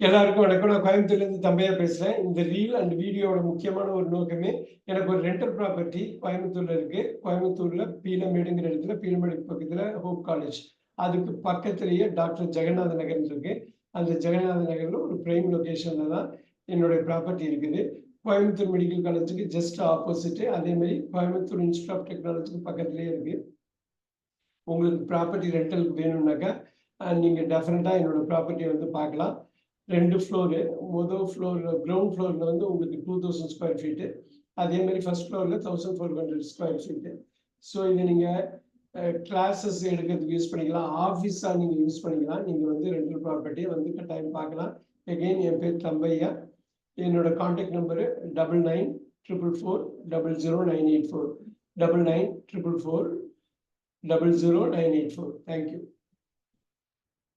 எல்லாருக்கும் வணக்கம். நான் கோயம்புத்தூர்லேருந்து தம்பையா பேசுகிறேன். இந்த ரீல் அண்ட் வீடியோவோட முக்கியமான ஒரு நோக்கமே, எனக்கு ஒரு ரெண்டல் ப்ராப்பர்ட்டி கோயம்புத்தூரில் இருக்குது. கோயம்புத்தூரில் பீலமேடுங்கிற இடத்துல, பீலமேடுக்கு பக்கத்தில் ஹோப் காலேஜ், அதுக்கு பக்கத்துலேயே டாக்டர் ஜெகநாத நகர் இருக்குது. அந்த ஜெகநாத நகரில் ஒரு ப்ரைம் லொக்கேஷனில் தான் என்னுடைய ப்ராப்பர்ட்டி இருக்குது. கோயம்புத்தூர் மெடிக்கல் காலேஜுக்கு ஜஸ்ட் ஆப்போசிட்டு, அதேமாதிரி கோயம்புத்தூர் இன்ஸ்டியூட் ஆஃப் டெக்னாலஜிக்கு பக்கத்துலேயே இருக்குது. உங்களுக்கு ப்ராப்பர்ட்டி ரெண்டலுக்கு வேணும்னாக்கா நீங்கள் டெஃபினட்டாக என்னோடய ப்ராப்பர்ட்டியை வந்து பார்க்கலாம். 2 ஃப்ளோரு. முதல் ஃப்ளோரில் கிரவுண்ட் ஃப்ளோரில் வந்து உங்களுக்கு 2000 ஸ்கொயர் ஃபீட்டு, அதே மாதிரி ஃபர்ஸ்ட் ஃப்ளோரில் 1400 ஸ்கொயர் ஃபீட்டு. ஸோ இதை நீங்கள் கிளாஸஸ் எடுக்கிறதுக்கு யூஸ் பண்ணிக்கலாம், ஆஃபீஸாக நீங்கள் யூஸ் பண்ணிக்கலாம். நீங்கள் வந்து ரெண்டல் ப்ராப்பர்ட்டியை வந்து கட்டாயம் பார்க்கலாம். எகெயின் என் பேர் தம்பையா. என்னோட கான்டாக்ட் நம்பரு 9944400984 9944400984. தேங்க்யூ.